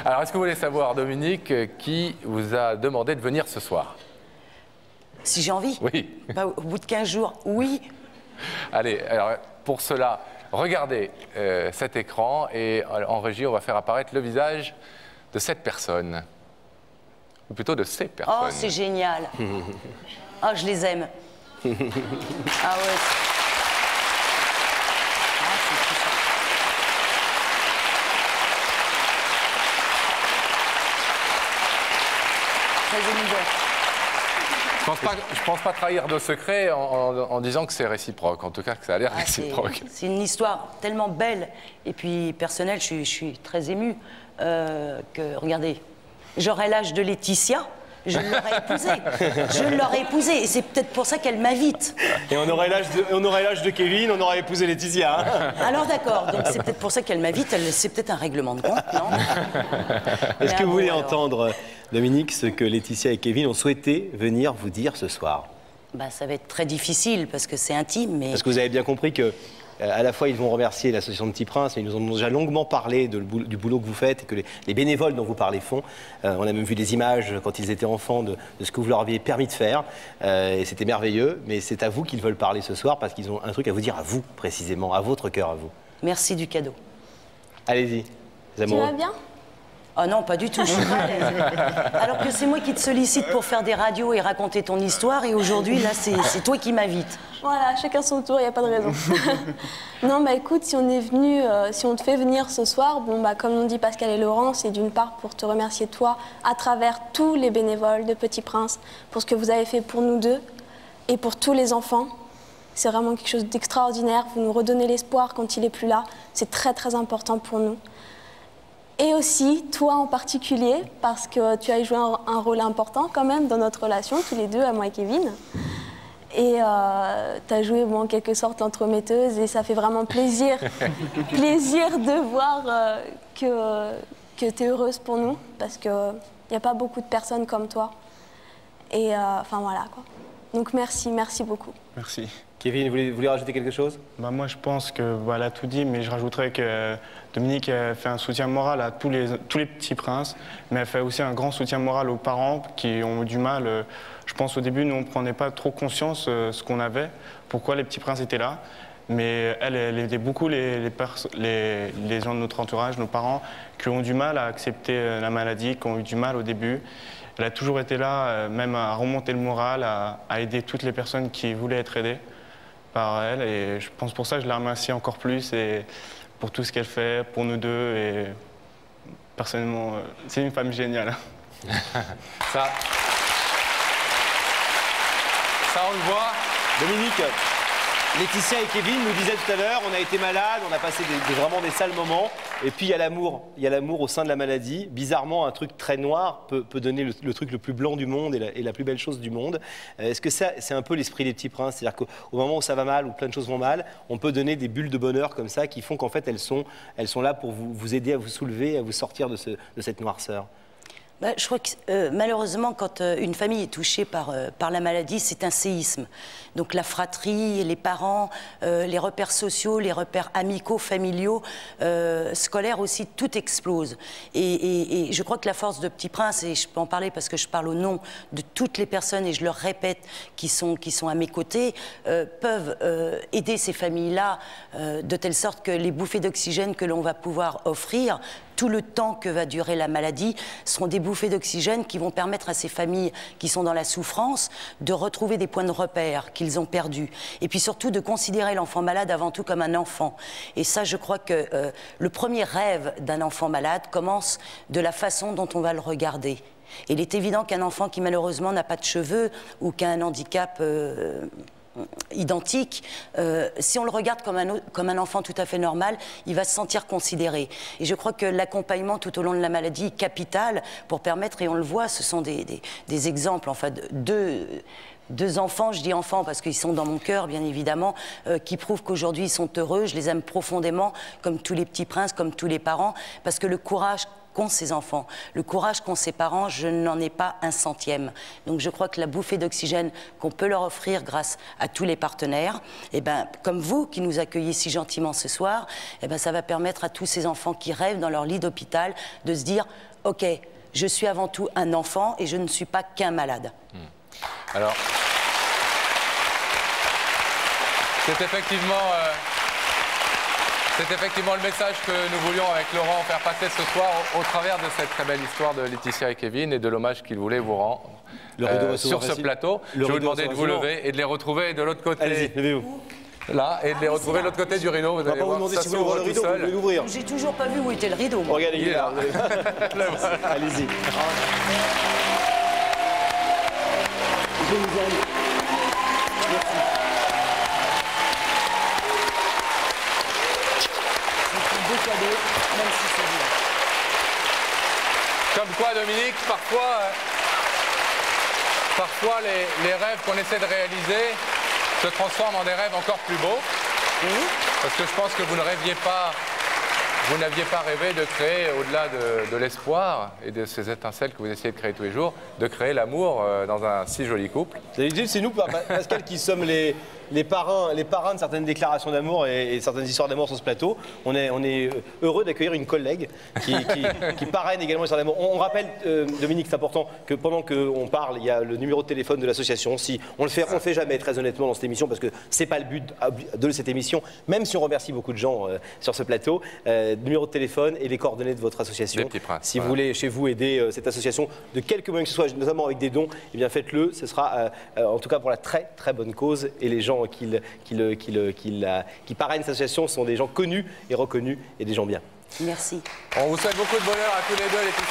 Alors, est-ce que vous voulez savoir, Dominique, qui vous a demandé de venir ce soir? Si j'ai envie? Oui. Bah, au bout de 15 jours, oui. Allez, alors, pour cela, regardez cet écran et en régie, on va faire apparaître le visage de cette personne. Ou plutôt de ces personnes. Oh, c'est génial. Oh, je les aime. Ah ouais. Ah, c'est tout ça. Très émouvant. Je pense pas trahir de secret en disant que c'est réciproque. En tout cas, que ça a l'air réciproque. C'est une histoire tellement belle et puis personnelle. Je suis très émue que, regardez, j'aurais l'âge de Laetitia. Je l'aurais épousée. Je l'aurais épousée. Et c'est peut-être pour ça qu'elle m'invite. Et on aurait l'âge de Kevin, on aurait épousé Laetitia. Hein. Alors d'accord, donc c'est peut-être pour ça qu'elle m'invite. C'est peut-être un règlement de compte, non? Est-ce que vous voulez entendre, Dominique, ce que Laetitia et Kevin ont souhaité venir vous dire ce soir? Bah, ça va être très difficile parce que c'est intime, mais... Parce que vous avez bien compris que à la fois, ils vont remercier l'association de Petit Prince, mais ils nous ont déjà longuement parlé du boulot que vous faites et que les bénévoles dont vous parlez font. On a même vu des images quand ils étaient enfants de ce que vous leur aviez permis de faire. Et c'était merveilleux, mais c'est à vous qu'ils veulent parler ce soir parce qu'ils ont un truc à vous dire, à vous précisément, à votre cœur, à vous. Merci du cadeau. Allez-y, les amoureux. Tu vas bien? Oh non, pas du tout, je suis pas à l'aise. Alors que c'est moi qui te sollicite pour faire des radios et raconter ton histoire, et aujourd'hui, là, c'est toi qui m'invites. Voilà, chacun son tour, il n'y a pas de raison. Non, bah écoute, si on est venu, si on te fait venir ce soir, bon, bah, comme l'ont dit Pascal et Laurent, c'est d'une part pour te remercier toi, à travers tous les bénévoles de Petit Prince, pour ce que vous avez fait pour nous deux et pour tous les enfants. C'est vraiment quelque chose d'extraordinaire. Vous nous redonnez l'espoir quand il n'est plus là. C'est très, très important pour nous. Et aussi, toi en particulier, parce que tu as joué un rôle important quand même dans notre relation, tous les deux, à moi et Kevin. Et tu as joué en quelque sorte l'entremetteuse et ça fait vraiment plaisir, plaisir de voir que tu es heureuse pour nous, parce qu'il n'y a pas beaucoup de personnes comme toi. Et enfin voilà quoi. Donc merci, merci beaucoup. Merci. Kevin, vous voulez rajouter quelque chose? Bah moi je pense que elle a tout dit, mais je rajouterais que Dominique fait un soutien moral à tous les petits princes, mais elle fait aussi un grand soutien moral aux parents qui ont eu du mal. Je pense au début, nous on ne prenait pas trop conscience ce qu'on avait, pourquoi les petits princes étaient là, mais elle aidait beaucoup les gens de notre entourage, nos parents, qui ont du mal à accepter la maladie, qui ont eu du mal au début. Elle a toujours été là, même à remonter le moral, à aider toutes les personnes qui voulaient être aidées par elle, et je pense pour ça que je la remercie encore plus et pour tout ce qu'elle fait pour nous deux, et personnellement c'est une femme géniale. Ça on le voit. Dominique, Laetitia et Kevin nous disaient tout à l'heure, on a été malade, on a passé vraiment des sales moments, et puis il y a l'amour au sein de la maladie. Bizarrement, un truc très noir peut donner le truc le plus blanc du monde et la plus belle chose du monde. Est-ce que c'est un peu l'esprit des petits princes? C'est-à-dire qu'au moment où ça va mal, où plein de choses vont mal, on peut donner des bulles de bonheur comme ça qui font qu'en fait elles sont là pour vous aider à vous soulever, à vous sortir de cette noirceur? Bah, je crois que malheureusement, quand une famille est touchée par la maladie, c'est un séisme. Donc la fratrie, les parents, les repères sociaux, les repères amicaux, familiaux, scolaires aussi, tout explose. Et je crois que la force de Petit Prince, et je peux en parler parce que je parle au nom de toutes les personnes, et je leur répète, qui sont à mes côtés, peuvent aider ces familles-là de telle sorte que les bouffées d'oxygène que l'on va pouvoir offrir, tout le temps que va durer la maladie, seront des bouffées d'oxygène qui vont permettre à ces familles qui sont dans la souffrance de retrouver des points de repère qu'ils ont perdus. Et puis surtout de considérer l'enfant malade avant tout comme un enfant. Et ça, je crois que le premier rêve d'un enfant malade commence de la façon dont on va le regarder. Et il est évident qu'un enfant qui malheureusement n'a pas de cheveux ou qui a un handicap identique, si on le regarde comme un enfant tout à fait normal, il va se sentir considéré. Et je crois que l'accompagnement tout au long de la maladie est capital pour permettre, et on le voit, ce sont des exemples, enfin, deux enfants, je dis enfants parce qu'ils sont dans mon cœur, bien évidemment, qui prouvent qu'aujourd'hui ils sont heureux. Je les aime profondément, comme tous les petits princes, comme tous les parents, parce que le courage qu'ont ces enfants, le courage qu'ont ces parents, je n'en ai pas un centième. Donc je crois que la bouffée d'oxygène qu'on peut leur offrir grâce à tous les partenaires, et ben, comme vous qui nous accueillez si gentiment ce soir, et ben, ça va permettre à tous ces enfants qui rêvent dans leur lit d'hôpital de se dire « Ok, je suis avant tout un enfant et je ne suis pas qu'un malade. » Alors, c'est effectivement le message que nous voulions avec Laurent faire passer ce soir au travers de cette très belle histoire de Laetitia et Kevin et de l'hommage qu'ils voulaient vous rendre sur ce plateau. Je vais vous demander de vous lever et de les retrouver de l'autre côté. Allez-y, levez-vous. Là, et de les retrouver de l'autre côté du rideau. Vous allez voir, demander ça si vous ouvrez le rideau, vous pouvez l'ouvrir. J'ai toujours pas vu où était le rideau. Moi. Regardez, il est là. Allez-y. Comme quoi, Dominique, parfois les rêves qu'on essaie de réaliser se transforment en des rêves encore plus beaux. Parce que je pense que vous n'aviez pas rêvé de créer, au-delà de l'espoir et de ces étincelles que vous essayez de créer tous les jours, de créer l'amour dans un si joli couple. C'est nous, Pascal, qui sommes les parrains de certaines déclarations d'amour et certaines histoires d'amour sur ce plateau. On est heureux d'accueillir une collègue qui parraine également les histoires d'amour. On rappelle, Dominique, c'est important, que pendant qu'on parle, il y a le numéro de téléphone de l'association. Si on le fait jamais, très honnêtement, dans cette émission, parce que c'est pas le but de cette émission, même si on remercie beaucoup de gens sur ce plateau. Numéro de téléphone et les coordonnées de votre association. Les Petits Princes, si vous voulez chez vous aider cette association de quelque moyen que ce soit, notamment avec des dons, eh bien faites-le. Ce sera en tout cas pour la très très bonne cause. Et les gens qui parrainent cette association sont des gens connus et reconnus et des gens bien. Merci. On vous souhaite beaucoup de bonheur à tous les deux, Laetitia.